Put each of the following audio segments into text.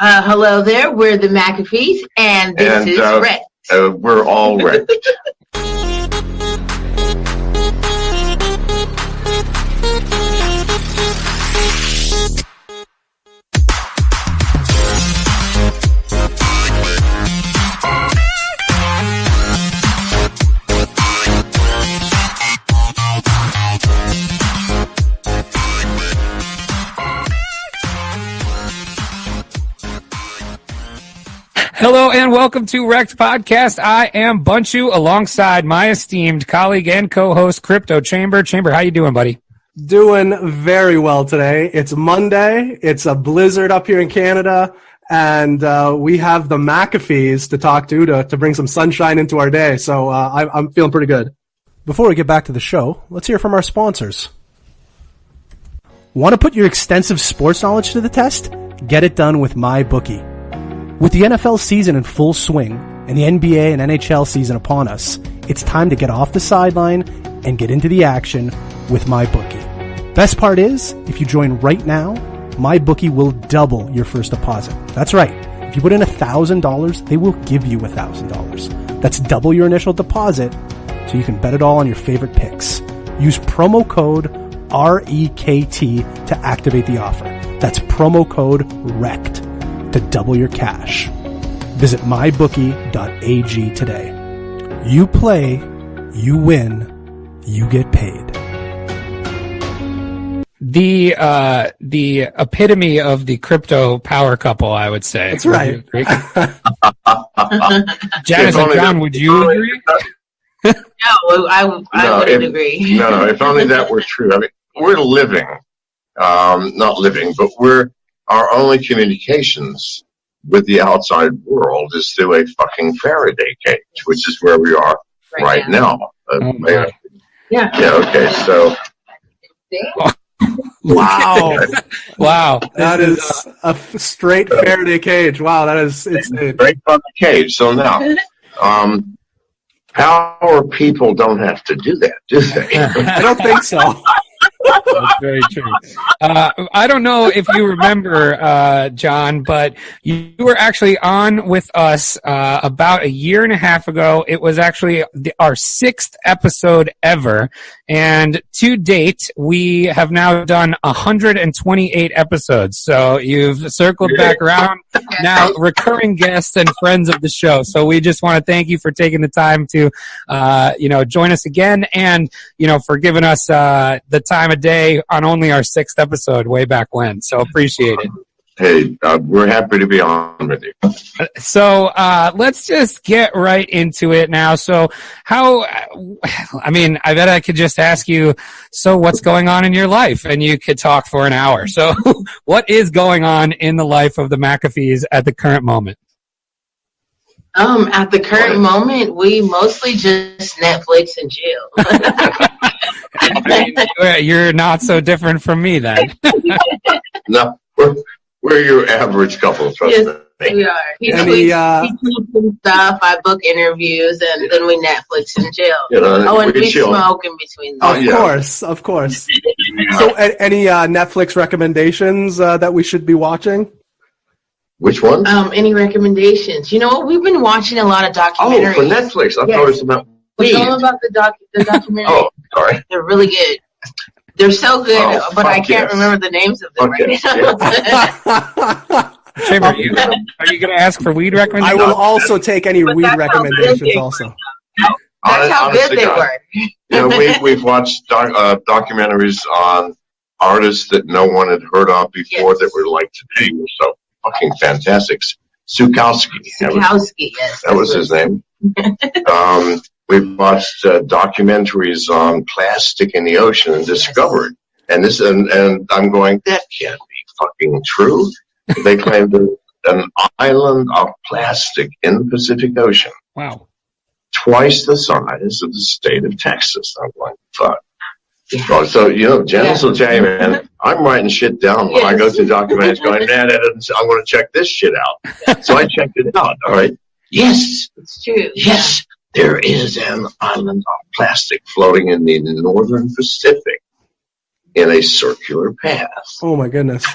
Hello there. We're the McAfees, and this is Rekt. We're all Rekt. Hello and welcome to Rekt Podcast. I am Bunchu alongside my esteemed colleague and co-host Crypto Chamber. Chamber, how you doing, buddy? Doing very well today. It's Monday. It's a blizzard up here in Canada, and we have the McAfees to talk to bring some sunshine into our day. So I'm feeling pretty good. Before we get back to the show, let's hear from our sponsors. Want to put your extensive sports knowledge to the test? Get it done with MyBookie. With the NFL season in full swing and the NBA and NHL season upon us, it's time to get off the sideline and get into the action with MyBookie. Best part is, if you join right now, MyBookie will double your first deposit. That's right. If you put in $1,000, they will give you $1,000. That's double your initial deposit, so you can bet it all on your favorite picks. Use promo code REKT to activate the offer. That's promo code REKT to double your cash. Visit mybookie.ag today. You play, you win, you get paid. The epitome of the crypto power couple, I would say. That's right. Janice and John, would you agree? No, I wouldn't agree. No, if only that were true. I mean, we're living, not living, but our only communications with the outside world is through a fucking Faraday cage, which is where we are right now. Yeah. Okay, so. Wow. Wow. That is a straight Faraday cage. Wow, that is insane. Straight from the cage. So now, power people don't have to do that, do they? I don't think so. That's very true. I don't know if you remember, John, but you were actually on with us about a year and a half ago. It was actually our 6th episode ever. And to date, we have now done 128 epijones. So you've circled back around, now recurring guests and friends of the show. So we just want to thank you for taking the time to, join us again and, for giving us the time of day on only our 6th episode way back when. So appreciate it. Hey, we're happy to be on with you. So let's just get right into it now. So I bet I could just ask you, so what's going on in your life? And you could talk for an hour. So what is going on in the life of the McAfees at the current moment? At the current moment, we mostly just Netflix and chill. You're not so different from me then. No, we're your average couple. Trust me. We are. He tweets some stuff. I book interviews, and then we Netflix and chill. And we smoke in between. Of course. So, any Netflix recommendations that we should be watching? Which one? Any recommendations? You know what? We've been watching a lot of documentaries. Oh, for Netflix. I thought it was about weed. It's all about the documentary. Oh, sorry. They're really good. They're so good, but I can't remember the names of them right now. Chamber, are you going to ask for weed recommendations? I will also take any weed recommendations also. That's how good they were. We've watched documentaries on artists that no one had heard of before that were like today were so fucking fantastic. Sukowski, yes. That was his name. We've watched documentaries on plastic in the ocean and discovered. And I'm going, that can't be fucking true. They claimed an island of plastic in the Pacific Ocean. Wow. Twice the size of the state of Texas. I'm going, fuck. So, Janice will tell you, man, I'm writing shit down when I go through documentaries going, man, I'm going to check this shit out. So I checked it out, all right? Yes. It's true. Yes, there is an island of plastic floating in the northern Pacific in a circular path. Oh, my goodness.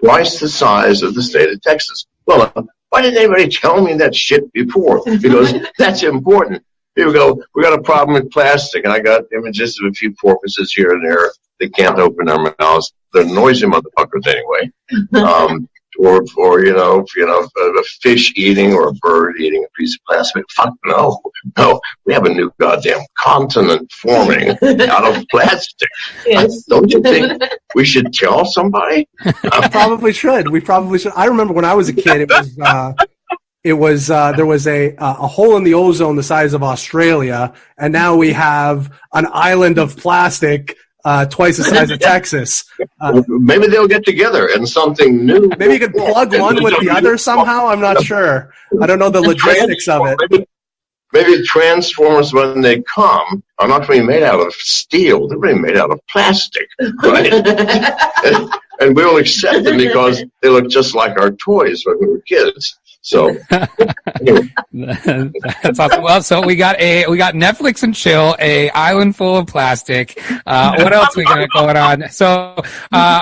twice the size of the state of Texas. Well, why didn't anybody tell me that shit before? Because that's important. People go, we got a problem with plastic, and I got images of a few porpoises here and there. They can't open their mouths. They're noisy motherfuckers anyway. Or a fish eating or a bird eating a piece of plastic. Fuck no. We have a new goddamn continent forming out of plastic. Yes. Don't you think we should tell somebody? We probably should. I remember when I was a kid, there was a hole in the ozone the size of Australia, and now we have an island of plastic twice the size of Texas. Maybe they'll get together and something new. Maybe you could plug one with the other somehow. I'm not sure. I don't know the logistics of it. Maybe Transformers, when they come, are not going to be made out of steel. They're going to be made out of plastic, right? and we'll accept them because they look just like our toys when we were kids. So that's awesome. Well, so we got Netflix and chill, a island full of plastic. What else we got going on? So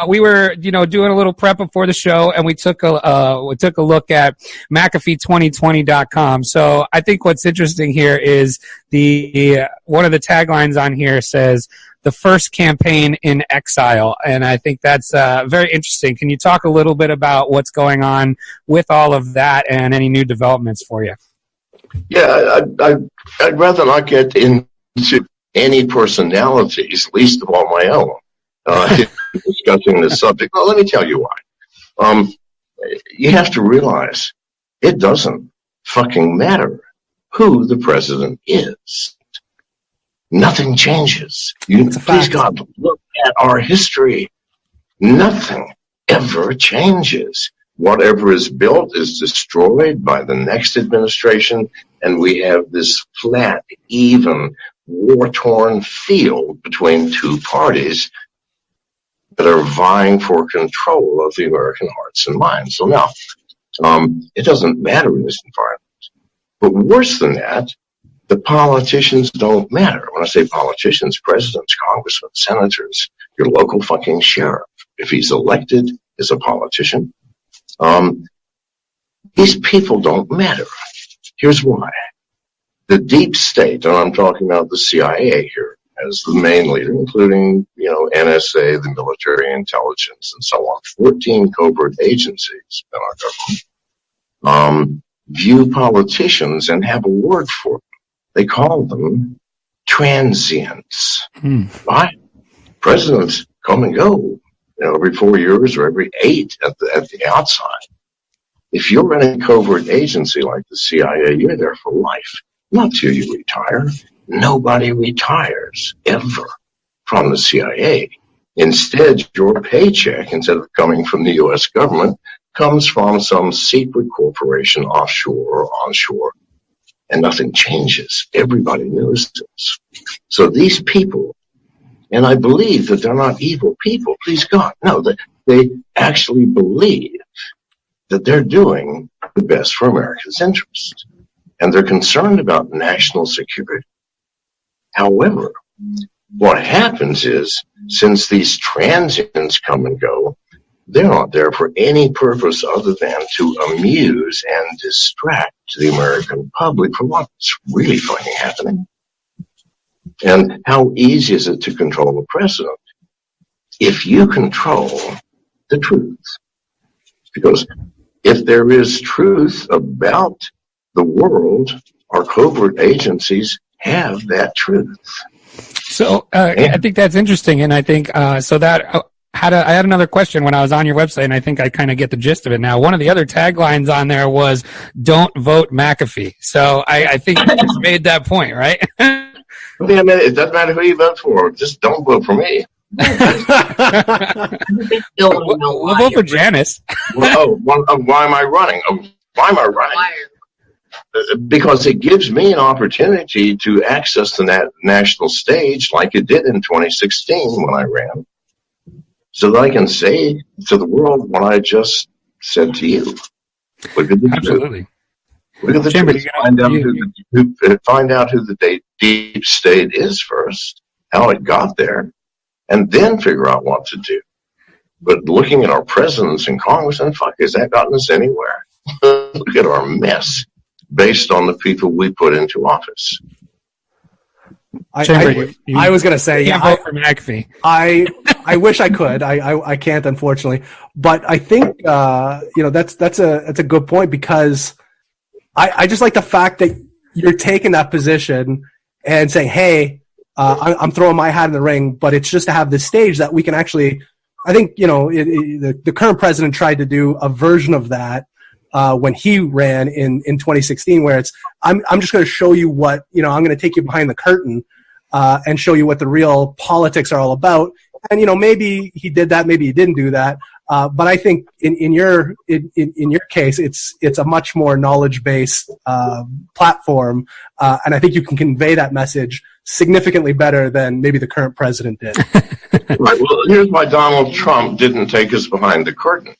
we were doing a little prep before the show, and we took a look at McAfee2020.com. So I think what's interesting here is one of the taglines on here says, "The first campaign in exile," and I think that's very interesting. Can you talk a little bit about what's going on with all of that and any new developments for you? Yeah, I'd rather not get into any personalities, least of all my own, discussing this subject. Well, let me tell you why. You have to realize it doesn't fucking matter who the president is. Nothing changes. Please God, look at our history. Nothing ever changes. Whatever is built is destroyed by the next administration, and we have this flat, even, war-torn field between two parties that are vying for control of the American hearts and minds. So now, it doesn't matter in this environment. But worse than that, the politicians don't matter. When I say politicians, presidents, congressmen, senators, your local fucking sheriff, if he's elected, is a politician. These people don't matter. Here's why. The deep state, and I'm talking about the CIA here as the main leader, including, NSA, the military intelligence, and so on, 14 covert agencies in our government, view politicians and have a word for them. They call them transients. Right? Presidents come and go, every 4 years or every 8 at the outside. If you're in a covert agency like the CIA, you're there for life, not till you retire. Nobody retires ever from the CIA. Instead, your paycheck, instead of coming from the U.S. government, comes from some secret corporation offshore or onshore. And nothing changes. Everybody knows this. So these people, and I believe that they're not evil people, please God. No, they actually believe that they're doing the best for Americans' interest. And they're concerned about national security. However, what happens is, since these transients come and go, they're not there for any purpose other than to amuse and distract the American public from what's really fucking happening. And how easy is it to control the president? If you control the truth. Because if there is truth about the world, our covert agencies have that truth. So I think that's interesting, and I think I had another question when I was on your website, and I think I kind of get the gist of it now. One of the other taglines on there was "Don't vote McAfee." So I think you just made that point, right? It doesn't matter who you vote for. Just don't vote for me. We'll vote for Janice. Why am I running? Why am I running? Because it gives me an opportunity to access the national stage like it did in 2016 when I ran. So that I can say to the world what I just said to you. Look at the Absolutely. Truth. Look at the truth. Find out who the deep state is first, how it got there, and then figure out what to do. But looking at our presidents and Congress, and fuck, has that gotten us anywhere? Look at our mess based on the people we put into office. I was going to say, yeah, vote for McAfee. I wish I could. I can't, unfortunately. But I think that's a good point, because I just like the fact that you're taking that position and saying, hey, I'm throwing my hat in the ring, but it's just to have this stage that we can actually. I think the current president tried to do a version of that when he ran in 2016, where it's I'm just going to show you what I'm going to take you behind the curtain and show you what the real politics are all about. And maybe he did that, maybe he didn't do that. But I think in your case, it's a much more knowledge based platform, and I think you can convey that message significantly better than maybe the current president did. Right. Well, here's why Donald Trump didn't take us behind the curtain.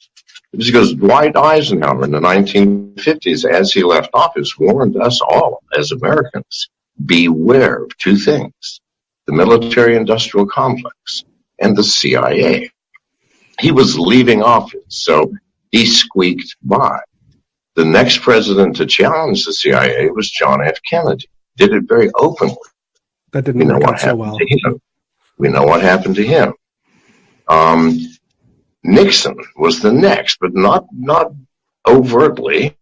It's because Dwight Eisenhower in the 1950s, as he left office, warned us all as Americans, beware of two things: the military-industrial complex and the CIA. He was leaving office, so he squeaked by. The next president to challenge the CIA was John F. Kennedy. Did it very openly. That didn't work out so well. We know what happened to him. Nixon was the next, but not overtly,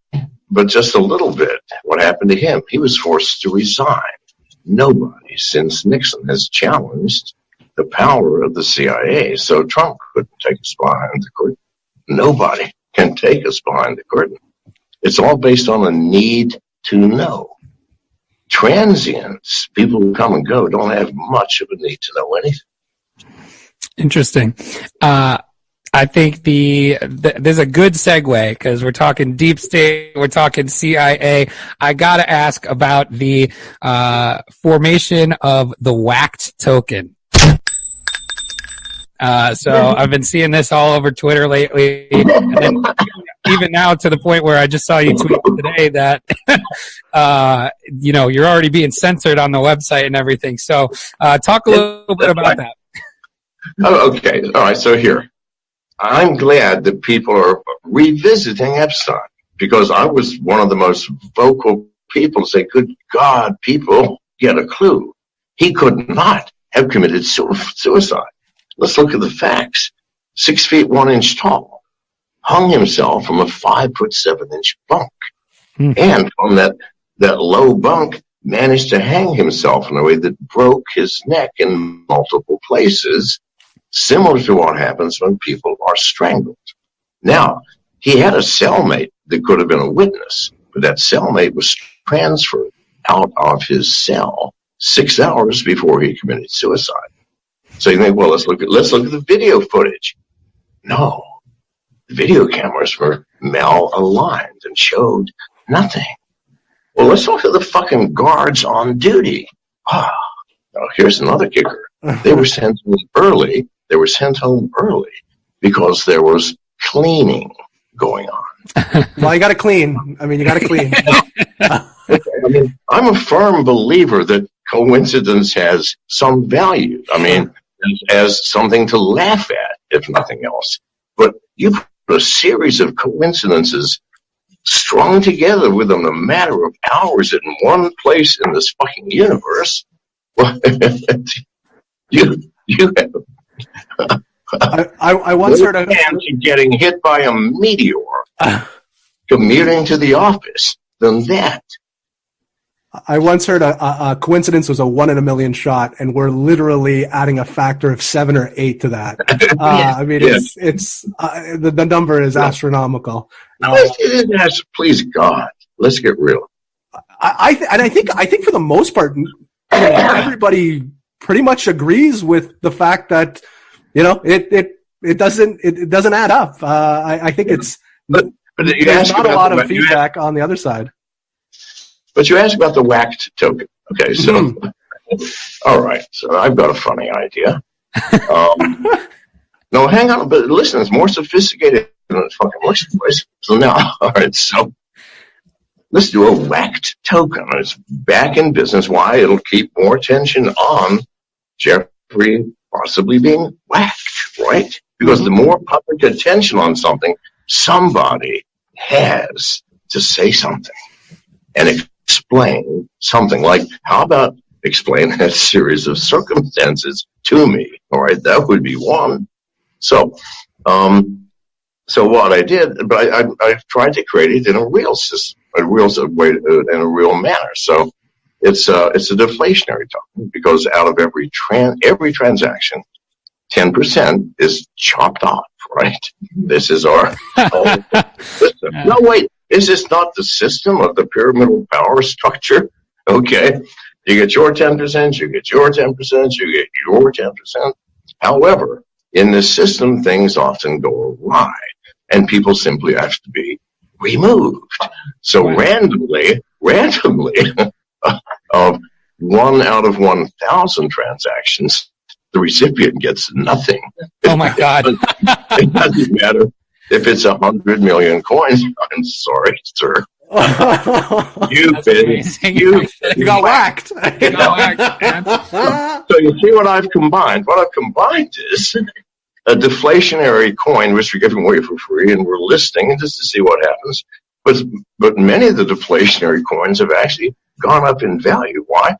but just a little bit. What happened to him? He was forced to resign. Nobody since Nixon has challenged the power of the CIA, so Trump couldn't take us behind the curtain. Nobody can take us behind the curtain. It's all based on a need to know. Transients, people who come and go, don't have much of a need to know anything. Interesting. I think there's a good segue, because we're talking deep state, we're talking CIA. I got to ask about the formation of the whacked token. So I've been seeing this all over Twitter lately, and then even now to the point where I just saw you tweet today that you're already being censored on the website and everything. So talk a little bit about that. Oh, okay. All right. So here, I'm glad that people are revisiting Epstein, because I was one of the most vocal people to say, good God, people get a clue. He could not have committed suicide. Let's look at the facts. 6 feet 1 inch tall, hung himself from a 5'7" bunk. And from that low bunk, managed to hang himself in a way that broke his neck in multiple places, similar to what happens when people are strangled. Now, he had a cellmate that could have been a witness, but that cellmate was transferred out of his cell 6 hours before he committed suicide. So you think, well, let's look at the video footage. No, the video cameras were malaligned and showed nothing. Well, let's look at the fucking guards on duty. Now here's another kicker. They were sent home early. Because there was cleaning going on. Well, you got to clean. I mean, you got to clean. I mean, I'm a firm believer that coincidence has some value. I mean, as something to laugh at, if nothing else. But you put a series of coincidences strung together within a matter of hours in one place in this fucking universe. Well, you have. I once heard of getting hit by a meteor commuting to the office than that. I once heard a coincidence was a 1 in a million shot, and we're literally adding a factor of 7 or 8 to that. I mean, it's the number is astronomical. Please God, let's get real. I think for the most part, everybody pretty much agrees with the fact that it doesn't add up. I think it's but there's not a lot of feedback on the other side. But you asked about the whacked token. Okay, so all right, so I've got a funny idea. No, hang on, but listen, it's more sophisticated than it fucking looks like. So now, all right, so let's do a whacked token. It's back in business. Why? It'll keep more attention on Jeffrey possibly being whacked, right? Because the more public attention on something, somebody has to say something and explain something. Like, how about explain that series of circumstances to me? All right, that would be one. So what I did, but I tried to create it in a real system, in a real manner. So it's a deflationary token, because out of every transaction, 10% is chopped off, right? This is our whole system. No, wait, is this not the system of the pyramidal power structure? Okay, you get your 10%, you get your 10%, you get your 10%. However, in this system, things often go awry, and people simply have to be removed. So randomly, 1 out of 1,000 transactions, the recipient gets nothing. Oh my God. It doesn't matter if it's 100 million coins. I'm sorry, sir. You got whacked. You got whacked, man. So you see what I've combined? What I've combined is a deflationary coin, which we're giving away for free, and we're listing just to see what happens. But many of the deflationary coins have actually gone up in value. Why?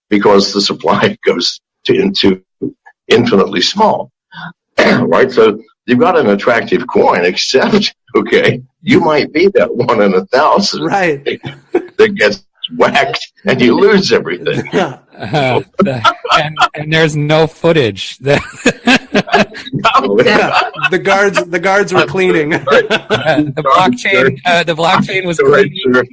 Because the supply goes into infinitely small, right? So you've got an attractive coin, except, okay, you might be that 1 in 1,000, right, that gets whacked and you lose everything. And there's no footage. The guards were cleaning. The blockchain was cleaning.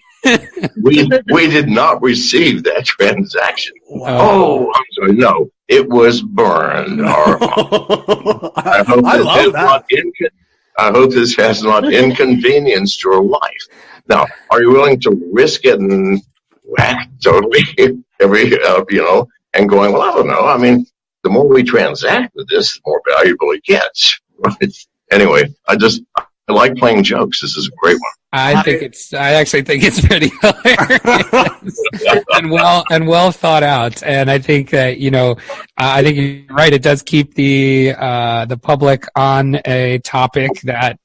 We did not receive that transaction. Wow. Oh, I'm sorry. No, it was burned. I hope this has not inconvenienced your life. Now, are you willing to risk getting whacked totally and going, well, I don't know. I mean, the more we transact with this, the more valuable it gets. Right? Anyway, I like playing jokes. This is a great one. I actually think it's pretty hilarious and well thought out. And I think that, I think you're right. It does keep the public on a topic that,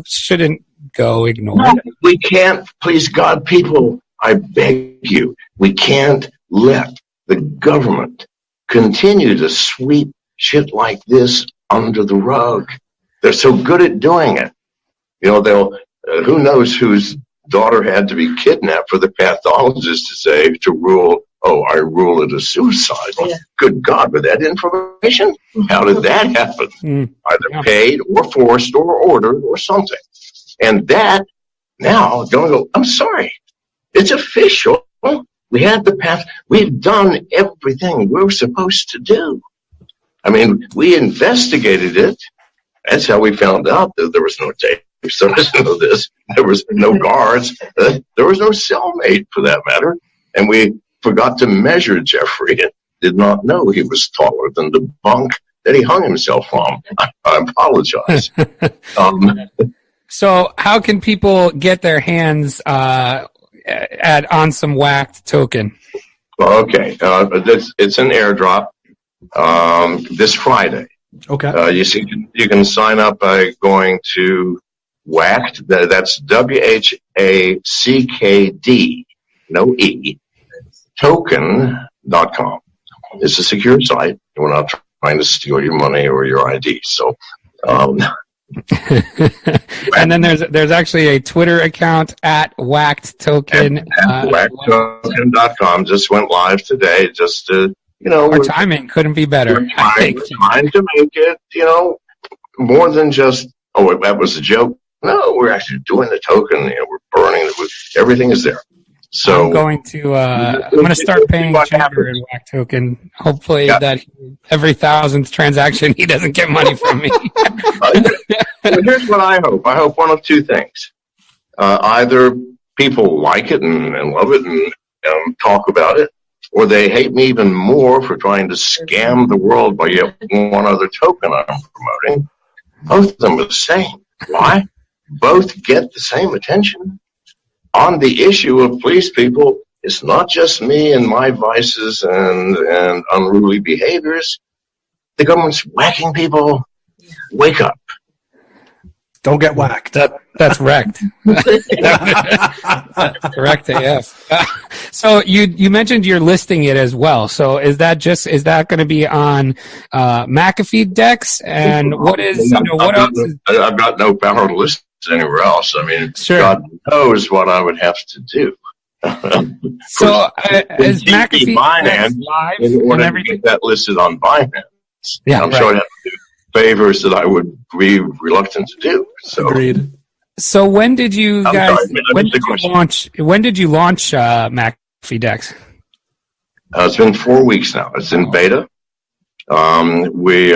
shouldn't go ignored. No, we can't, please God, people, I beg you, we can't let the government continue to sweep shit like this under the rug. They're so good at doing it. Who knows whose daughter had to be kidnapped for the pathologist to rule, I rule it a suicide. Yeah. Good God, with that information? How did that happen? Either paid or forced or ordered or something. And that, now, don't go, I'm sorry, it's official. We had the path. We've done everything we're supposed to do. I mean, we investigated it. That's how we found out that there was no tape. There was no this. There was no guards. There was no cellmate, for that matter. And we forgot to measure Jeffrey and did not know he was taller than the bunk that he hung himself from. I apologize. So how can people get their hands on some whacked token? Okay. It's an airdrop this Friday. Okay. You can sign up by going to Whacked. That's WHACKD, no E, token.com. It's a secure site. We're not trying to steal your money or your ID. So, and then there's actually a Twitter account at Whacked Token. WhackedToken.com just went live today. Just to, our timing couldn't be better. We're trying to make it, more than just, that was a joke. No, we're actually doing the token. We're burning it. Everything is there. So I'm going to start paying Jagger in Whack Token. Hopefully that every 1,000th transaction he doesn't get money from me. Well, here's what I hope. I hope one of two things. Either people like it and love it and talk about it, or they hate me even more for trying to scam the world by yet one other token I'm promoting. Both of them are the same. Why? Both get the same attention. On the issue of police people, it's not just me and my vices and unruly behaviors. The government's whacking people. Wake up. Don't get whacked. That's Rekt. Rekt AF. So you mentioned you're listing it as well. So is that going to be on McAfee decks? And what else? I've got no power to list anywhere else. I mean, sure. God knows what I would have to do. So is McAfee Binance live in order to get that listed on Binance? Yeah, I'm sure I have to do favors that I would be reluctant to do. So. Agreed. So when did you guys? When did you launch McAfee Dex? It's been 4 weeks now. It's in beta. We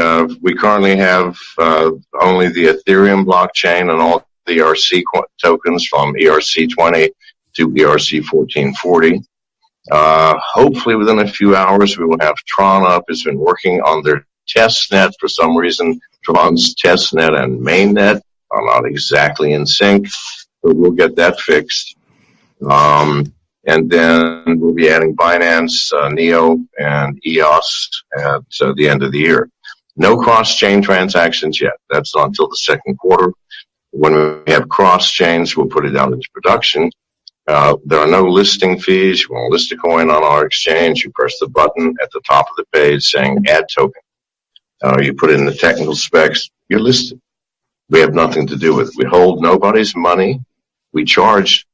currently have only the Ethereum blockchain and all the ERC tokens from ERC20 to ERC 1440. Hopefully within a few hours we will have Tron up. It's been working on their test net. For some reason, Tron's test net and mainnet are not exactly in sync, but we'll get that fixed. And then we'll be adding Binance, Neo, and EOS at the end of the year. No cross-chain transactions yet. That's not until the second quarter. When we have cross-chains, we'll put it out into production. There are no listing fees. You want to list a coin on our exchange, you press the button at the top of the page saying Add Token. You put in the technical specs, you're listed. We have nothing to do with it. We hold nobody's money. We charge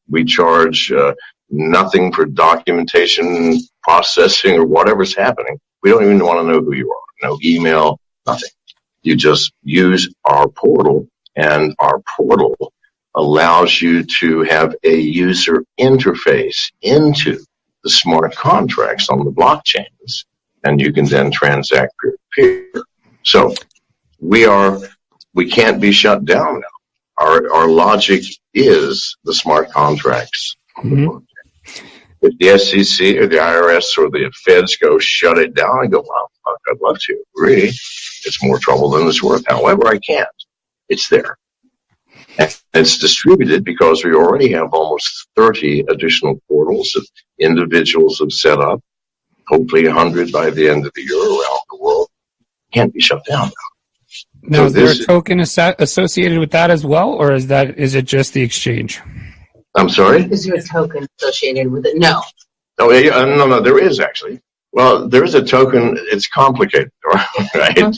nothing for documentation, processing, or whatever's happening. We don't even want to know who you are. No email, nothing. You just use our portal, and our portal allows you to have a user interface into the smart contracts on the blockchains, and you can then transact peer-to-peer. So we can't be shut down now. Our logic is the smart contracts. Mm-hmm. If the SEC or the IRS or the feds go shut it down, I go, well, fuck, I'd love to. Really, it's more trouble than it's worth. However, I can't. It's there. And it's distributed because we already have almost 30 additional portals that individuals have set up, hopefully 100 by the end of the year around the world. Can't be shut down now. Now, is there a token associated with that as well, or is it just the exchange? I'm sorry? Is there a token associated with it? No. No, there is actually. Well, there is a token. It's complicated, right?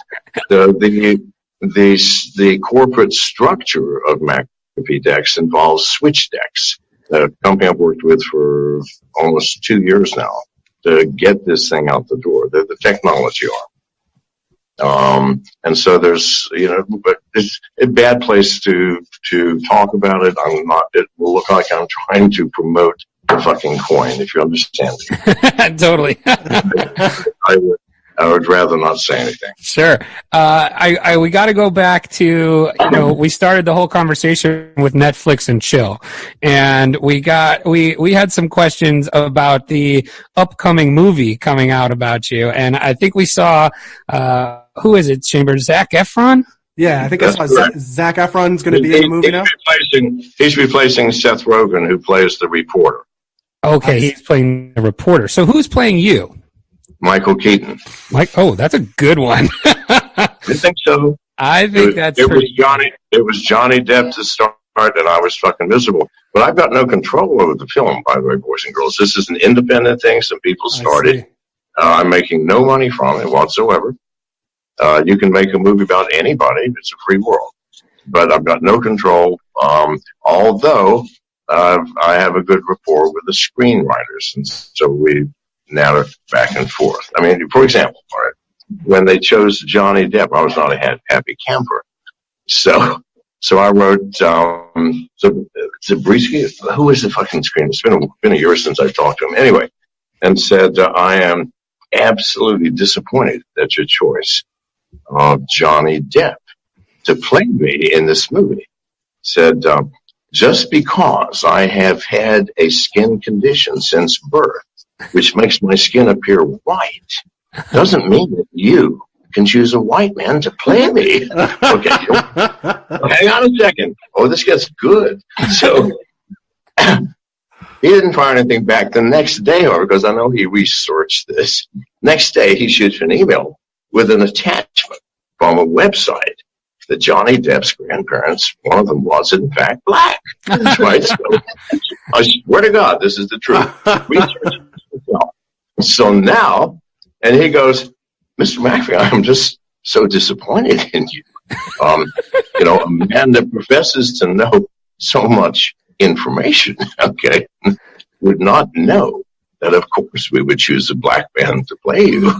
The corporate structure of McAfee Dex involves switch decks. A company I've worked with for almost 2 years now to get this thing out the door. They're the technology arm. And so there's, but it's a bad place to talk about it. It will look like I'm trying to promote the fucking coin, if you understand me. Totally. I would rather not say anything. Sure. We got to go back to, we started the whole conversation with Netflix and chill, and we had some questions about the upcoming movie coming out about you, and I think we saw, who is it, Chambers? Zac Efron? Yeah, I think that's Zac Efron's going to be in the movie now. He's replacing Seth Rogen, who plays the reporter. Okay, he's playing the reporter. So who's playing you? Michael Keaton. Oh, that's a good one. I think so. I think it was Johnny Depp to start, and I was fucking miserable. But I've got no control over the film, by the way, boys and girls. This is an independent thing. Some people started. I'm making no money from it whatsoever. You can make a movie about anybody. It's a free world. But I've got no control, although I have a good rapport with the screenwriters. And so we natter back and forth. I mean, for example, when they chose Johnny Depp, I was not a happy camper. So I wrote Zabriskie. Who is the fucking screenwriter? It's been a year since I've talked to him. Anyway, and said, I am absolutely disappointed at your choice of Johnny Depp to play me in this movie. Said, just because I have had a skin condition since birth, which makes my skin appear white, doesn't mean that you can choose a white man to play me. Okay, hang on a second. Oh, this gets good. So he didn't fire anything back the next day, or because I know he researched this. Next day, he shoots an email with an attachment from a website that Johnny Depp's grandparents, one of them was in fact black. That's right. So I swear to God, this is the truth. Research. So now, and he goes, Mr. McAfee, I'm just so disappointed in you. You know, a man that professes to know so much information, okay, would not know that, of course, we would choose a black man to play you.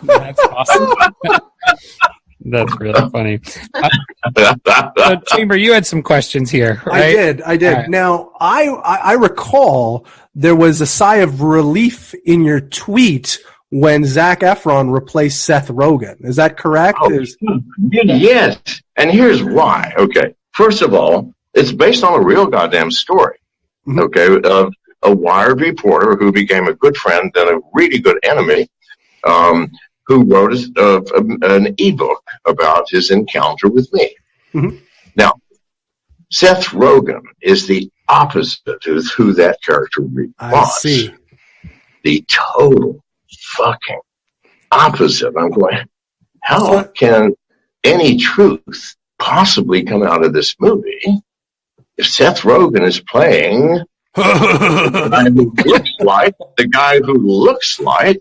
That's awesome. That's really funny. Chamber, you had some questions here, right? I did. Right. Now, I recall there was a sigh of relief in your tweet when Zac Efron replaced Seth Rogen. Is that correct? Yes. And here's why. Okay. First of all, it's based on a real goddamn story. Mm-hmm. Okay. A Wired reporter who became a good friend and a really good enemy, who wrote an ebook about his encounter with me. Mm-hmm. Now, Seth Rogen is the opposite of who that character really was. I see. The total fucking opposite. I'm going, how can any truth possibly come out of this movie if Seth Rogen is playing the guy who looks like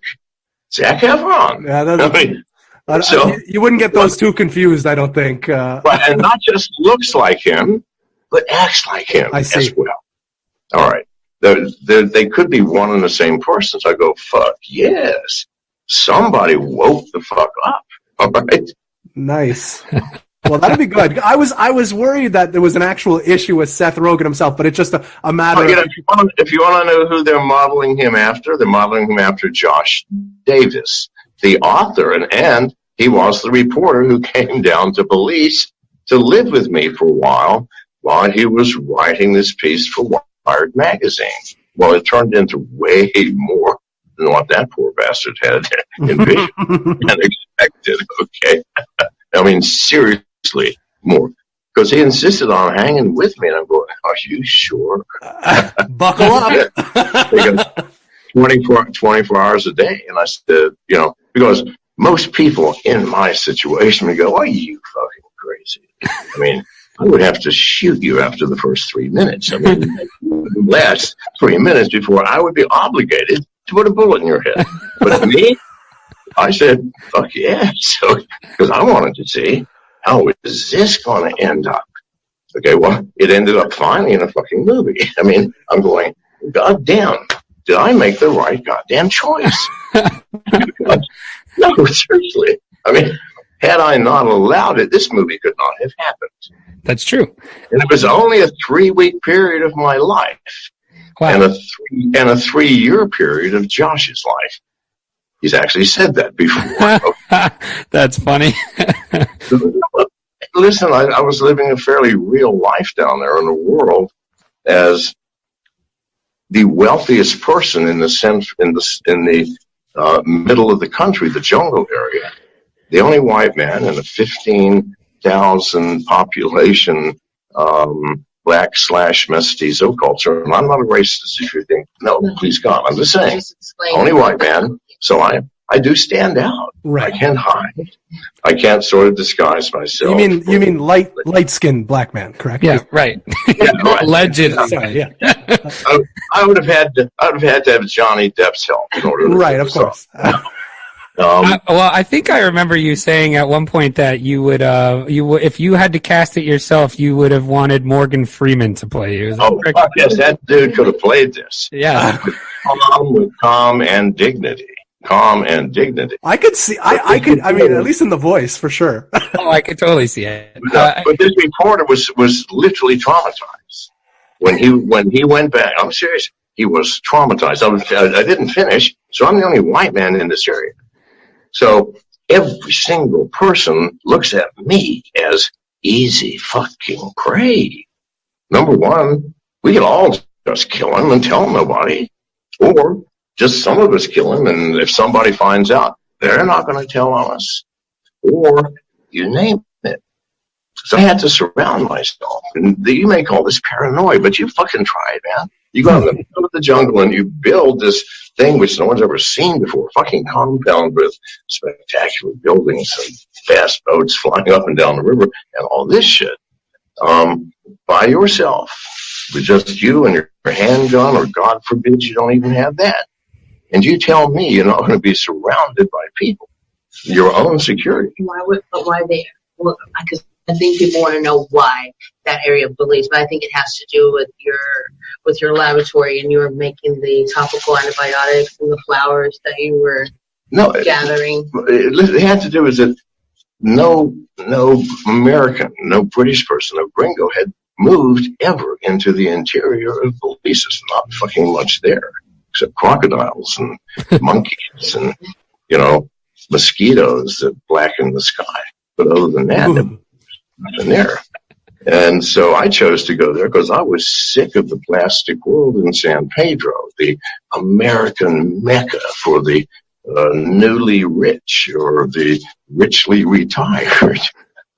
Zac Efron? Yeah, you wouldn't get those two confused, I don't think. Right, and not just looks like him, but acts like him as well. All right. They could be one and the same person. So I go, fuck yes. Somebody woke the fuck up. All right. Nice. Well, that'd be good. I was worried that there was an actual issue with Seth Rogen himself, but it's just a matter of... If you want to know who they're modeling him after Josh Davis, the author, and he was the reporter who came down to Belize to live with me for a while he was writing this piece for Wired magazine. Well, it turned into way more than what that poor bastard had envisioned and expected, okay? I mean, seriously, more. Because he insisted on hanging with me, and I'm going, are you sure? Buckle up. Because 24 hours a day. And I said, because most people in my situation would go, are you fucking crazy? I mean, I would have to shoot you after the first 3 minutes. I mean, the last 3 minutes before I would be obligated to put a bullet in your head. But me, I said, fuck yeah. So, because I wanted to see, how is this going to end up? Okay, well, it ended up finally in a fucking movie. I mean, I'm going, God damn, did I make the right goddamn choice? No, seriously. I mean, had I not allowed it, this movie could not have happened. That's true. And it was only a 3-week period of my life. Wow. And a 3-year period of Josh's life. He's actually said that before. That's funny. Listen, I was living a fairly real life down there in the world as the wealthiest person in the middle of the country, the jungle area. The only white man in a 15,000 population black/mestizo culture. And I'm not a racist if you think, no, please God. I'm just saying, only white man. So I do stand out. Right. I can't hide. I can't sort of disguise myself. You mean light-skinned black man, correct? Yeah, right. Yeah, right. Legend. Yeah. I would have had to have Johnny Depp's help in order to right, of course. Well, I think I remember you saying at one point that you would, if you had to cast it yourself, you would have wanted Morgan Freeman to play you. Yes, that dude could have played this. Yeah. With calm and dignity. I could see. I mean, at least in the voice, for sure. Oh, I could totally see it. But this reporter was literally traumatized when he went back. I'm serious. He was traumatized. I didn't finish, so I'm the only white man in this area. So every single person looks at me as easy fucking prey. Number one, we could all just kill him and tell nobody, or just some of us kill him, and if somebody finds out, they're not going to tell on us, or you name it. So I had to surround myself. And you may call this paranoia, but you fucking try it, man. You go to the jungle and you build this thing which no one's ever seen before. Fucking compound with spectacular buildings and fast boats flying up and down the river and all this shit. By yourself, with just you and your handgun, or God forbid you don't even have that. And you tell me you're not going to be surrounded by people, your own security. Why there? Well, because I think people want to know why that area of police, but I think it has to do with your laboratory, and you were making the topical antibiotics and the flowers that you were gathering. It had to do with that no American, no British person, no gringo had moved ever into the interior of Belize. There's not fucking much there, except crocodiles and monkeys and, mosquitoes that blacken the sky. But other than that, nothing there. And so I chose to go there because I was sick of the plastic world in San Pedro, the American mecca for the newly rich or the richly retired.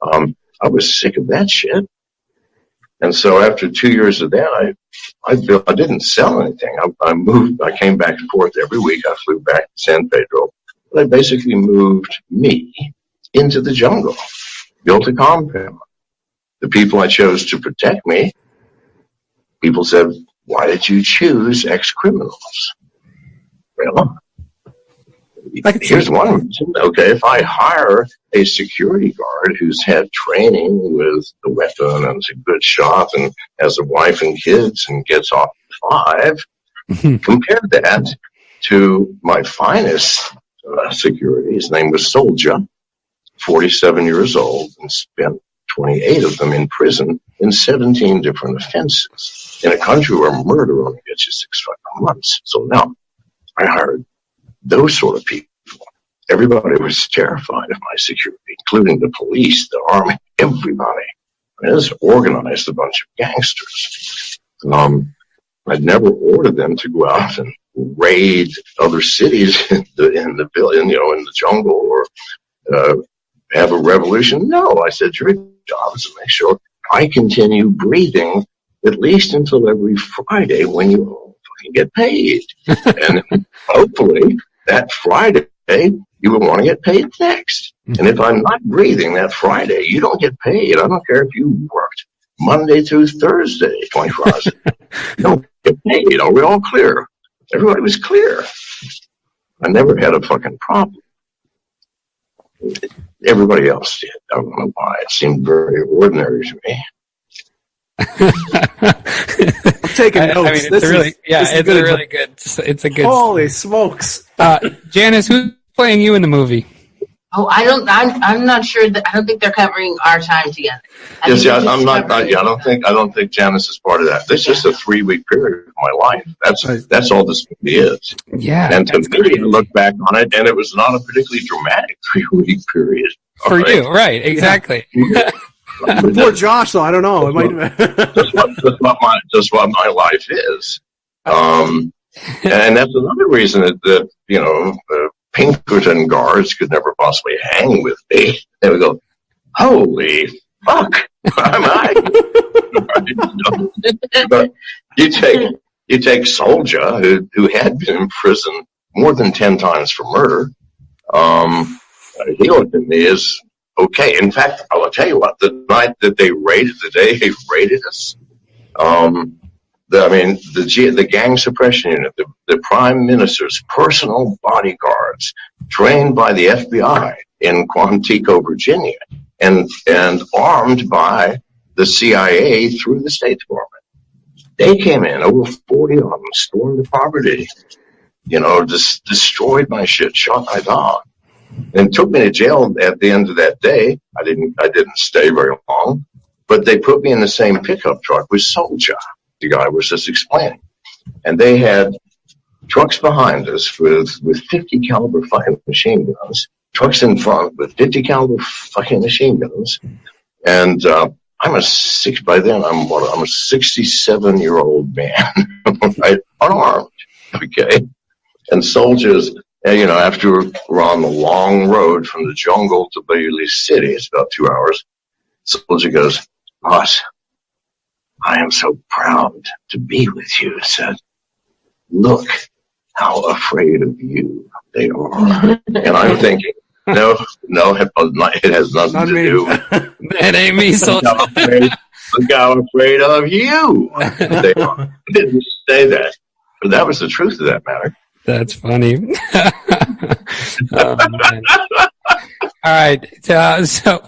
I was sick of that shit. And so after 2 years of that, I didn't sell anything. I moved. I came back and forth every week. I flew back to San Pedro. But I basically moved me into the jungle, built a compound. The people I chose to protect me, people said, why did you choose ex-criminals? Well, here's one reason. Okay, if I hire a security guard who's had training with the weapon and is a good shot and has a wife and kids and gets off at 5, compare that to my finest security. His name was Soldier, 47 years old, and spent 28 of them in prison in 17 different offenses in a country where murder only gets you 6 fucking months. So now I hired those sort of people. Everybody was terrified of my security, including the police, the army, everybody. I mean, this organized a bunch of gangsters. I'd never ordered them to go out and raid other cities in the jungle or have a revolution. No, I said, your job is to make sure I continue breathing at least until every Friday when you all fucking get paid. And hopefully that Friday you will want to get paid next. And if I'm not breathing that Friday, you don't get paid. I don't care if you worked Monday through Thursday, 24 hours. You don't get paid. Are we all clear? Everybody was clear. I never had a fucking problem. Everybody else did. I don't know why. It seemed very ordinary to me. I'm taking notes. I mean, it's really good. It's a good. Holy smokes! Janice, who's playing you in the movie? Oh, I'm not sure that. I don't think they're covering our time together. I don't think Janice is part of that. This is just a 3-week period of my life. That's all this movie is. Yeah. And to me, I look back on it, and it was not a particularly dramatic 3-week period for you, right? Exactly. Yeah. Poor Josh, though. I don't know. It might just what my life is. And that's another reason that Pinkerton guards could never possibly hang with me. They would go, holy fuck, am I? But you take Soldier, who had been in prison more than 10 times for murder. He looked at me as okay. In fact, I will tell you what, the night that they raided us, the gang suppression unit, the prime minister's personal bodyguards, trained by the FBI in Quantico, Virginia, and armed by the CIA through the State Department. They came in, over 40 of them, stormed the property, destroyed my shit, shot my dog, and took me to jail at the end of that day. I didn't stay very long, but they put me in the same pickup truck with Soldier, the guy was just explaining. And they had trucks behind us with 50 caliber fucking machine guns, trucks in front with 50 caliber fucking machine guns. And by then I'm a 67-year-old man, right? Unarmed, okay? And soldiers, after we're on the long road from the jungle to Belize City, it's about 2 hours, Soldier goes, boss, I am so proud to be with you. He said, look how afraid of you they are. And I'm thinking, no, it has nothing to do. It ain't me, soldier. Look how afraid of you they are. I didn't say that, but that was the truth of that matter. That's funny. Oh, man. All right. So,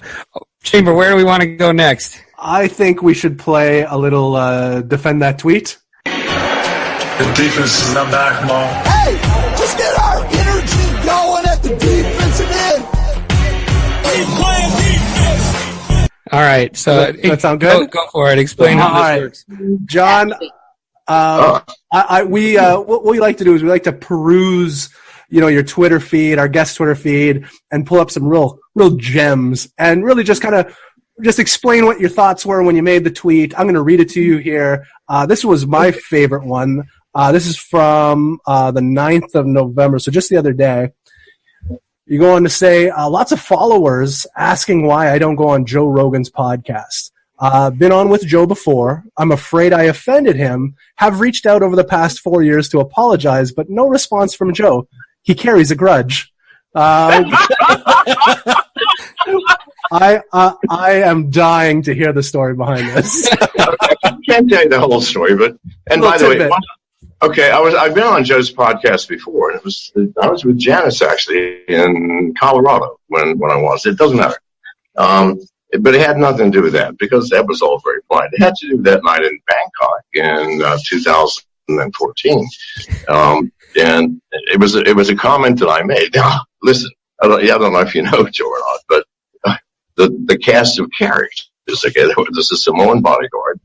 Chamber, where do we want to go next? I think we should play a little Defend That Tweet. The defense is not back, Mom. Hey, let's get our energy going at the defensive end. Keep playing defense. All right. So, that sound good? Go for it. Explain how this works. John, what we like to do is we like to peruse, your Twitter feed, our guest Twitter feed, and pull up some real gems, and really just kind of just explain what your thoughts were when you made the tweet. I'm going to read it to you here. This was my favorite one. This is from the 9th of November, so just the other day. You go on to say, lots of followers asking why I don't go on Joe Rogan's podcast. Been on with Joe before. I'm afraid I offended him. Have reached out over the past 4 years to apologize, but no response from Joe. He carries a grudge. I am dying to hear the story behind this. I can't tell you the whole story, but by the way, okay, I've been on Joe's podcast before, and I was with Janice actually in Colorado when I was. It doesn't matter, but it had nothing to do with that because that was all very polite. It had to do with that night in Bangkok in 2014, and it was a comment that I made. Now, listen, I don't know if you know Joe or not, but the cast of characters. Okay, there was a Samoan bodyguard.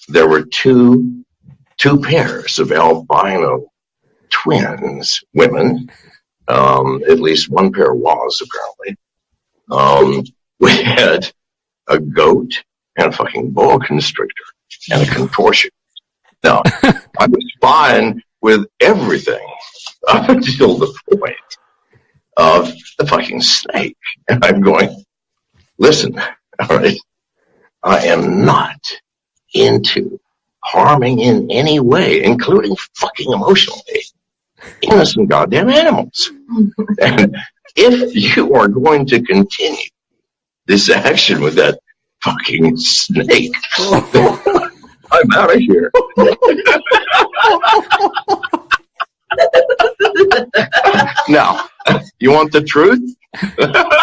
There were two pairs of albino twins, women. At least one pair was, apparently. We had a goat and a fucking boa constrictor and a contortion. Now, I was fine with everything up until the point of the fucking snake. And I'm going, listen, all right, I am not into harming in any way, including fucking emotionally, innocent goddamn animals. And if you are going to continue this action with that fucking snake, I'm out of here. Now, you want the truth?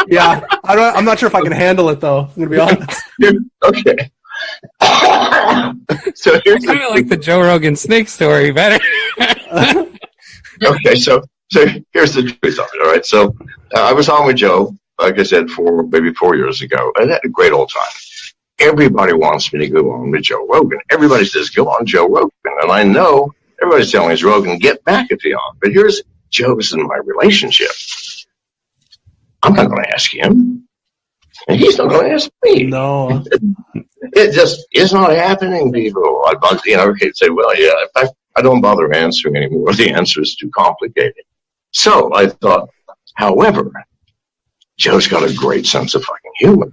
Yeah, I'm not sure if I can handle it though. I'm gonna be honest. Okay. So here's kind of like the Joe Rogan snake story better. Okay, so here's the truth of it. All right, so I was on with Joe, like I said, maybe 4 years ago, and had a great old time. Everybody wants me to go on with Joe Rogan. Everybody says, go on Joe Rogan. And I know everybody's telling us, Rogan, get McAfee on. But here's Joe's in my relationship. I'm not going to ask him. And he's not going to ask me. No. It just is not happening, people. Okay, say, well, yeah, in fact, I don't bother answering anymore. The answer is too complicated. So I thought, however, Joe's got a great sense of fucking humor.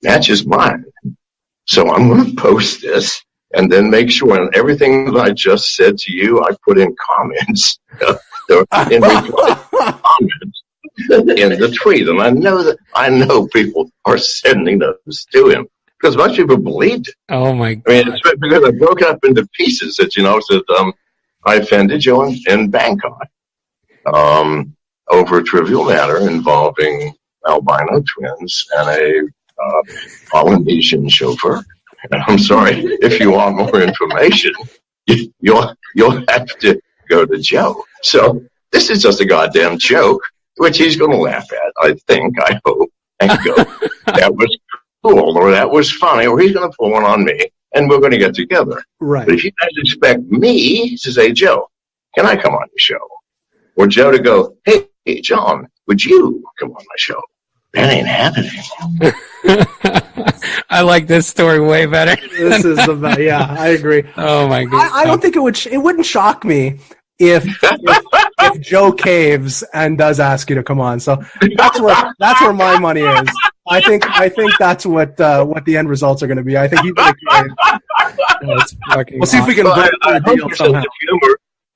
Matches mine. So I'm going to post this and then make sure and everything that I just said to you, I put in comments, in reply comments in the tweet. And I know people are sending those to him because most people believed it. Oh my God. I mean, it's because I broke it up into pieces that, I offended Joe in Bangkok, over a trivial matter involving albino twins and a Polynesian chauffeur. And I'm sorry, if you want more information, you'll have to go to Joe. So this is just a goddamn joke, which he's going to laugh at, I think, I hope, and go, that was cool, or that was funny, or he's going to pull one on me, and we're going to get together. Right. But if you guys expect me to say, Joe, can I come on your show? Or Joe to go, hey, John, would you come on my show? That ain't happening. I like this story way better. This is the best. Yeah, I agree. Oh my God! I don't think it wouldn't shock me if Joe caves and does ask you to come on. So that's where my money is. I think that's what the end results are going to be. I think he's going to cave. That's fucking we'll see if we can I a deal somehow.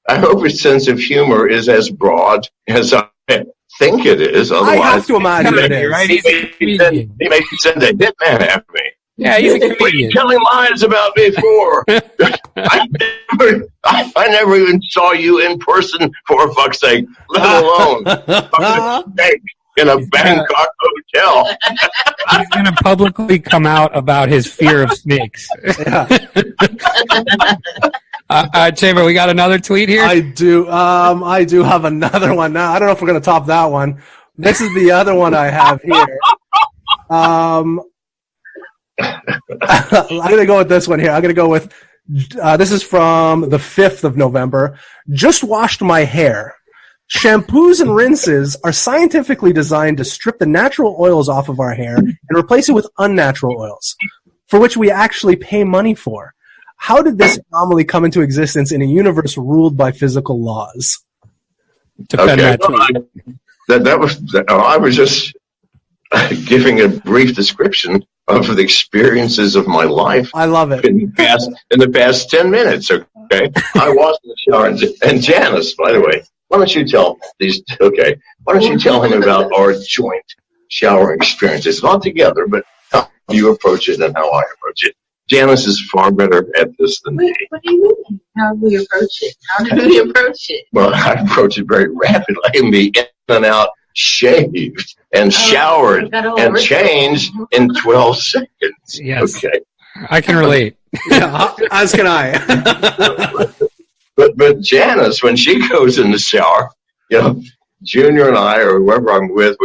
I hope his sense of humor is as broad as I think it is. Otherwise, I have to imagine it is. Right? He's a comedian. He may send a hitman after me. Yeah, he's a What are you comedian. telling lies about me for? I never even saw you in person, for fuck's sake, let alone in a Bangkok hotel. He's going to publicly come out about his fear of snakes. Chamber, we got another tweet here? I do have another one now. I don't know if we're going to top that one. This is the other one I have here. I'm going to go with this one here. I'm going to go with, this is from the 5th of November. Just washed my hair. Shampoos and rinses are scientifically designed to strip the natural oils off of our hair and replace it with unnatural oils, for which we actually pay money for. How did this anomaly come into existence in a universe ruled by physical laws? Defend Okay. that tweet. I was just giving a brief description of the experiences of my life. I love it. In the past 10 minutes, okay? I was in the shower. And Janice, by the way, why don't you tell him about our joint shower experiences? Not together, but how you approach it and how I approach it. Janice is far better at this than me. What do you mean? How do we approach it? How do we approach it? Well, I approach it very rapidly. I can be in and out, shaved and showered and changed in 12 seconds. Yes. Okay. I can relate. Yeah, as can I. But Janice, when she goes in the shower, Junior and I, or whoever I'm with,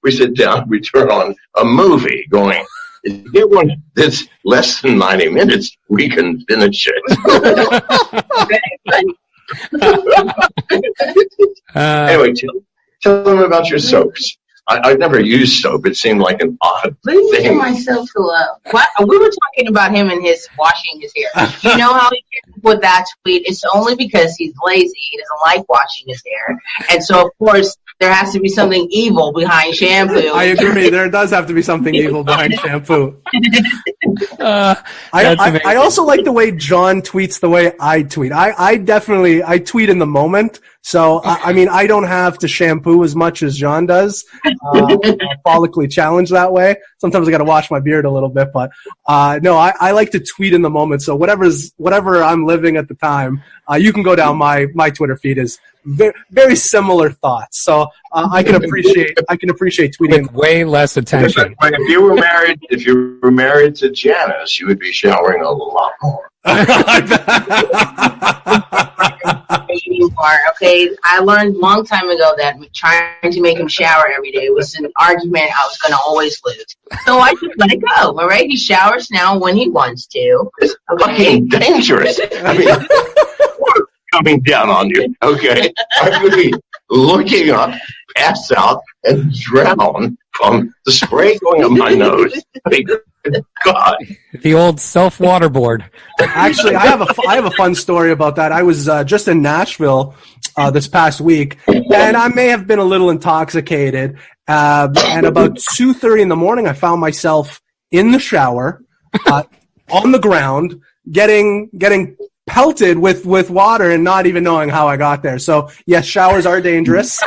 we sit down, we turn on a movie going, if you get one that's less than 90 minutes, we can finish it. Anyway, tell them about your soaps. I've never used soap. It seemed like an odd Leave thing. myself to what? We were talking about him and his washing his hair. You know how he came up with that tweet? It's only because he's lazy. He doesn't like washing his hair. And so, of course, there has to be something evil behind shampoo. I agree. There does have to be something evil behind shampoo. I also like the way John tweets the way I tweet. I tweet in the moment. So, I don't have to shampoo as much as John does. Follically challenged that way. Sometimes I got to wash my beard a little bit, but no, I like to tweet in the moment. So whatever I'm living at the time, you can go down my Twitter feed is very, very similar thoughts. So I can appreciate tweeting with way less attention. But if you were married to Janice, you would be showering a lot more. Okay, I learned a long time ago that trying to make him shower every day was an argument I was going to always lose. So I just let it go. All right, he showers now when he wants to. It's fucking dangerous. I mean, water coming down on you. Okay, I could be looking up, pass out, and drown from the spray going up my nose. I mean, God. The old self-waterboard. Actually, I have a fun story about that. I was just in Nashville this past week, and I may have been a little intoxicated. And about 2:30 in the morning, I found myself in the shower, on the ground, getting pelted with water and not even knowing how I got there. So, yes, showers are dangerous.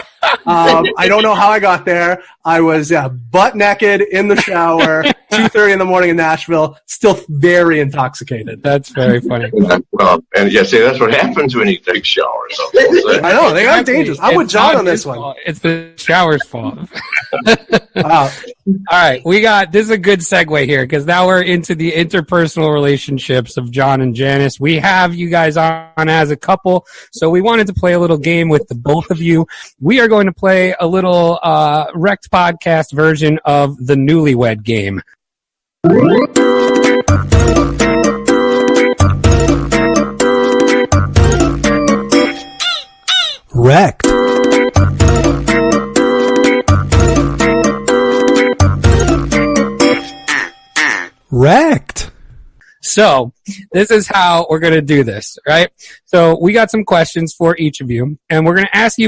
I don't know how I got there. I was butt naked in the shower, 2:30 in the morning in Nashville, still very intoxicated. That's very funny. Well, and see, that's what happens when you take showers. I know, they are dangerous. I'm with John on this one. It's the shower's fault. All right, this is a good segue here because now we're into the interpersonal relationships of John and Janice. We have you guys on as a couple, so we wanted to play a little game with the both of you. We are going to play a little Rekt podcast version of the Newlywed Game. Rekt. Rekt. So this is how we're going to do this, right? So we got some questions for each of you, and we're going to ask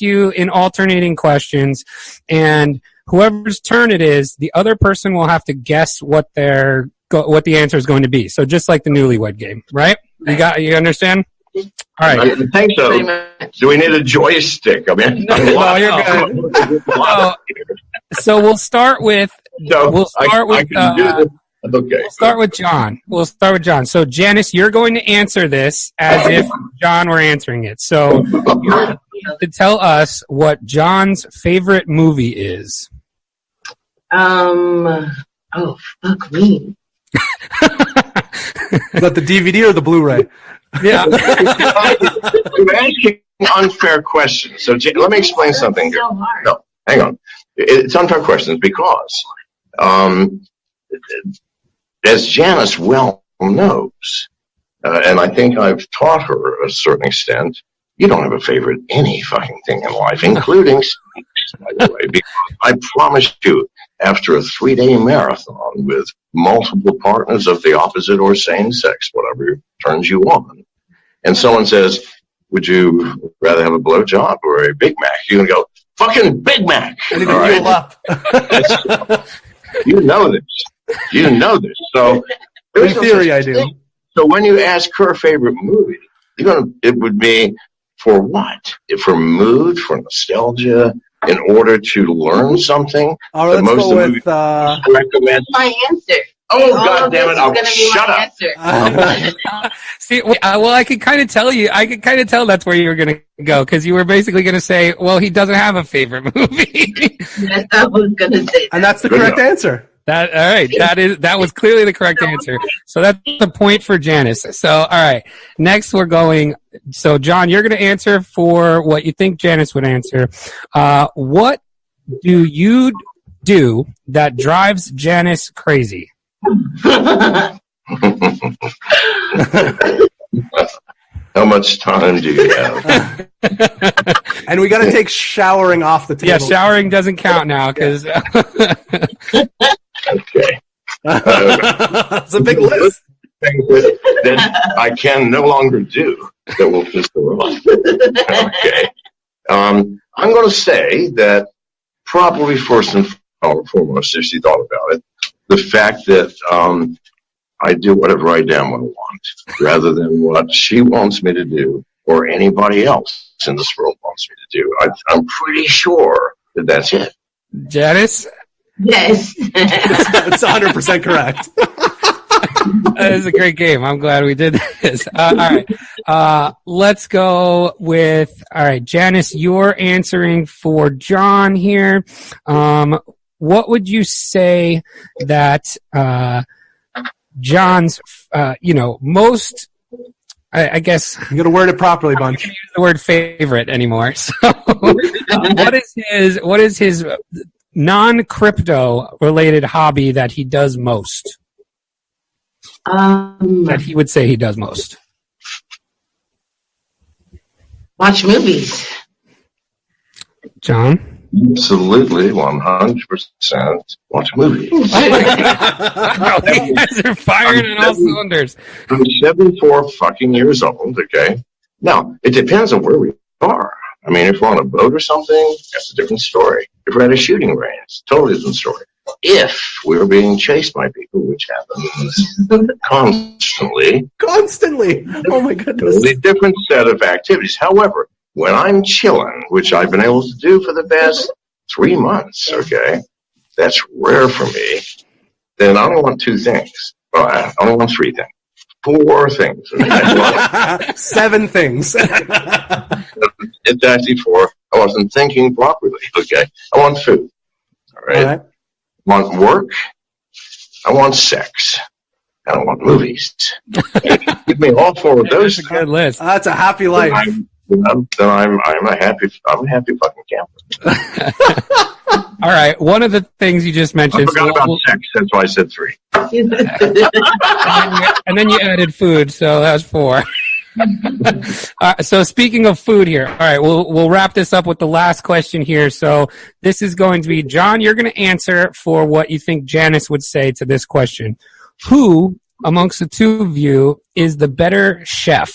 you in alternating questions, and whoever's turn it is, the other person will have to guess what the answer is going to be. So just like the Newlywed Game, right? You understand? All right. I think so. Do we need a joystick? I mean, no, you're good. So we'll start with. No, we'll start with. Okay. We'll start with John. So Janice, you're going to answer this as if John were answering it. So you're to tell us what John's favorite movie is. Oh, fuck me. Is that the DVD or the Blu-ray? Yeah. You're asking unfair questions. So let me explain something here. No, hang on. It's unfair questions because, as Janice well knows, and I think I've taught her a certain extent, you don't have a favorite any fucking thing in life, including sex, by the way, because I promise you, after a 3-day marathon with multiple partners of the opposite or same sex, whatever turns you on, and someone says, would you rather have a blowjob or a Big Mac? You're going to go, fucking Big Mac. And even right? Up. You know this. So, in theory, I do. So when you ask her favorite movie, it would be for what? For mood, for nostalgia, in order to learn something. All right, let's go with recommend. My answer. Oh, God damn it! Oh, shut up. See, well, I could kind of tell you. I could kind of tell that's where you were going to go because you were basically going to say, "Well, he doesn't have a favorite movie." Yes, I was going to say that. And that's the correct answer. All right. That was clearly the correct answer. So that's the point for Janice. So, all right. Next, we're going. So, John, you're going to answer for what you think Janice would answer. What do you do that drives Janice crazy? How much time do you have? And we got to take showering off the table. Yeah, showering doesn't count now because. Okay. That's a big list. That I can no longer do that will piss her off. Okay. I'm going to say that probably first and foremost, if she thought about it, the fact that I do whatever I damn well want rather than what she wants me to do or anybody else in this world wants me to do. I'm pretty sure that that's it. Janice? Yes. It's 100% correct. That is a great game. I'm glad we did this. All right. Let's go with, all right, Janice, you're answering for John here. What would you say that John's, most, I guess. You got to word it properly, Bunch. I can't use the word favorite anymore. So what is his non-crypto related hobby that he does most? That he would say he does most. Watch movies. John? Absolutely, 100% watch movies. Oh my God. You guys are firing on all cylinders. I'm 74 fucking years old, okay? Now, it depends on where we are. I mean, if we're on a boat or something, that's a different story. If we're at a shooting range, totally different story. If we're being chased by people, which happens constantly. Constantly? Oh my goodness. Totally different set of activities. However, when I'm chilling, which I've been able to do for the past 3 months, okay, that's rare for me, then I only want 2 things. Well, I only want 3 things. 4 things. 7 things. It's actually 4. I wasn't thinking properly, okay? I want food, all right? I want work, I want sex, and I want movies. Give me all 4 of those. That's a good list. That's a happy life. Then I'm a happy fucking camper. All right. One of the things you just mentioned. I forgot about sex. That's why I said 3. And then you added food, so that was 4. So speaking of food here, all right, we'll wrap this up with the last question here. So this is going to be, John, you're going to answer for what you think Janice would say to this question. Who, amongst the 2 of you, is the better chef?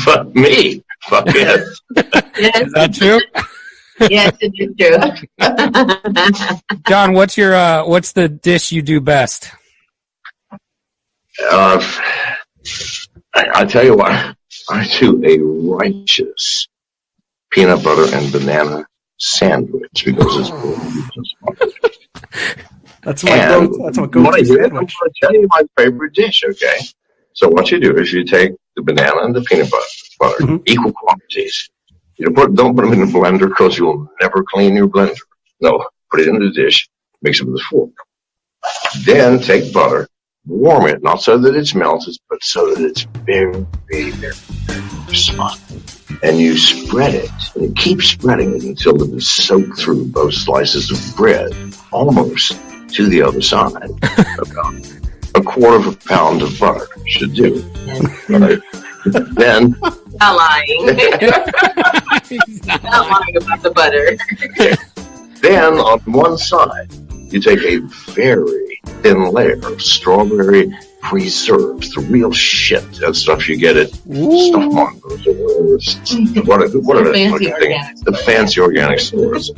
Fuck me. Fuck yes. Is that true? Yes, it is true. John, what's the dish you do best? I tell you what, I do a righteous peanut butter and banana sandwich because it's That's my go-to sandwich. I'm going to tell you my favorite dish, okay? So what you do is you take the banana and the peanut butter, equal quantities. You don't put them in the blender because you'll never clean your blender. No, put it in the dish, mix it with a fork. Then take butter, warm it, not so that it's melted, but so that it's very, very, very, very soft. And you spread it, and you keep spreading it until it is soaked through both slices of bread, almost to the other side. About a quarter of a pound of butter should do. Right? Then, not lying. Not lying about the butter. Then on one side, you take a very thin layer of strawberry preserves, the real shit, that stuff you get at Stuff Mongers or whatever the fancy organic stores.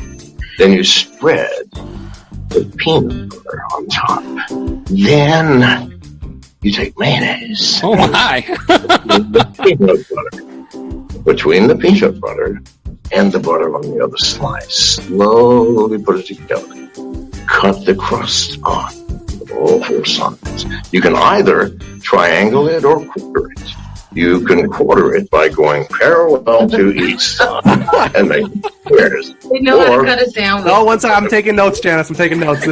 Then you spread the peanut butter on top. Then you take mayonnaise. Oh my! Between the peanut butter and the butter on the other slice. Slowly put it together. Cut the crust on all four sides. You can either triangle it or quarter it. You can quarter it by going parallel to each side and make squares. They know how to cut a sandwich. No, one second. I'm taking notes, Janice. I'm taking notes.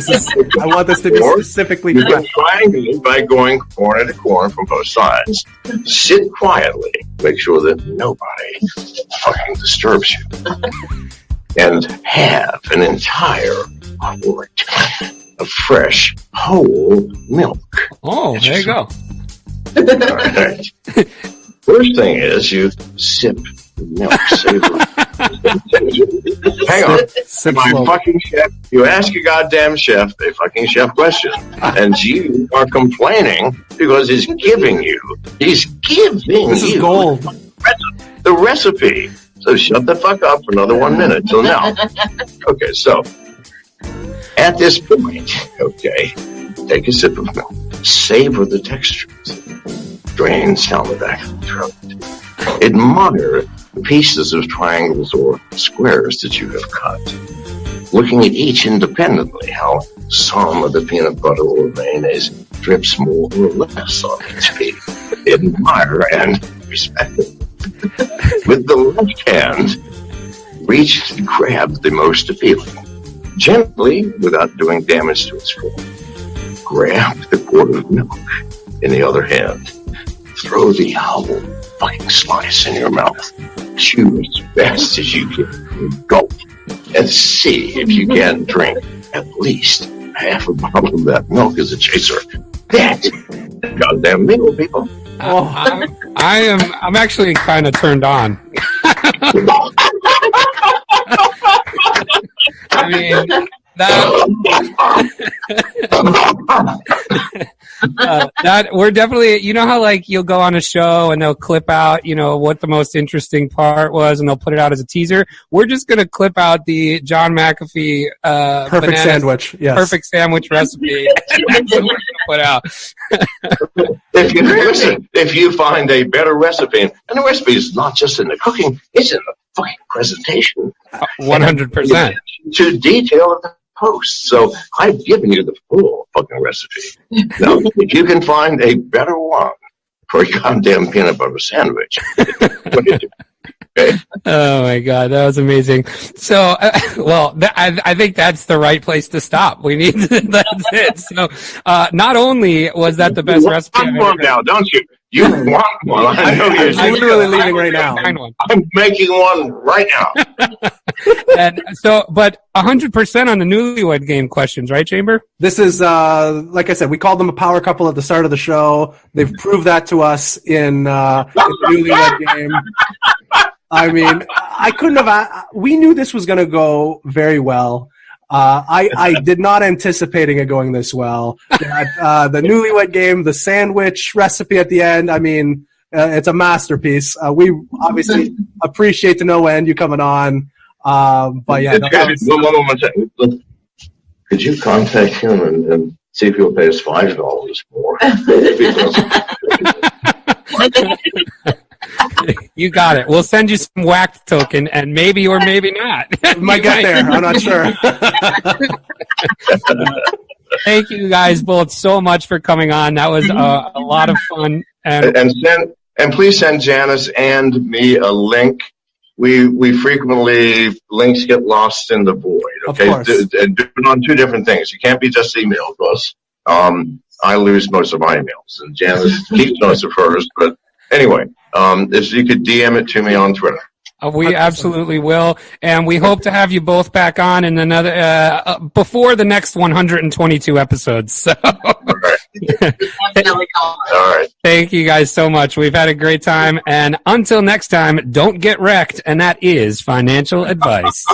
I want this to be specifically you can triangle it by going corner to corner from both sides. Sit quietly. Make sure that nobody fucking disturbs you. And have an entire quart of fresh, whole milk. Oh, there you go. All right. First thing is you sip the milk. Hang on. My fucking chef, you ask your goddamn chef a fucking chef question, and you are complaining because he's giving you this is gold. The recipe. So shut the fuck up for another 1 minute till now. Okay, so at this point, okay, take a sip of milk. Savor the texture. Drains down the back of the throat. Admire the pieces of triangles or squares that you have cut. Looking at each independently, how some of the peanut butter or mayonnaise drips more or less on each piece. Admire and respect it. With the left hand, reach and grab the most appealing. Gently, without doing damage to its form. Grab the quart of milk in the other hand. Throw the whole fucking slice in your mouth. Chew as fast as you can. Gulp. And see if you can drink at least half a bottle of that milk as a chaser. That's a goddamn meal, people. Oh, I'm actually kind of turned on. I mean, that we're definitely, you know how like you'll go on a show and they'll clip out, you know, what the most interesting part was and they'll put it out as a teaser. We're just going to clip out the John McAfee perfect sandwich. Yes. Perfect sandwich recipe. That's what we're going to put out. If you find a better recipe, and the recipe is not just in the cooking, it's in the fucking presentation. 100%. To detail the post. So I've given you the full fucking recipe. Now, if you can find a better one for a goddamn peanut butter sandwich, what do you do? Okay. Oh my God, that was amazing. So, I think that's the right place to stop. We need to, that's it. So, not only was that the best recipe, you want one now, don't you? You want one? I know you're. I'm literally leaving right now. I'm making one right now. And so, but 100% on the Newlywed Game questions, right, Chamber? This is, like I said, we called them a power couple at the start of the show. They've proved that to us in the Newlywed Game. I mean, I couldn't have. We knew this was going to go very well. I did not anticipating it going this well. The Newlywed Game, the sandwich recipe at the end. I mean, it's a masterpiece. We obviously appreciate to no end you coming on. But yeah, could you contact him and see if he'll pay us $5 more? You got it. We'll send you some whacked token, and maybe or maybe not. Might get there. I'm not sure. Thank you guys both so much for coming on. That was a lot of fun. And please send Janice and me a link. We frequently, links get lost in the void. Okay, do it on two different things. You can't be just email to us. I lose most of my emails, and Janice keeps most of hers. But anyway, if you could DM it to me on Twitter. We absolutely will, and we hope to have you both back on in another before the next 122 episodes. So, all right. Thank you guys so much. We've had a great time, and until next time, don't get wrecked, and that is financial advice.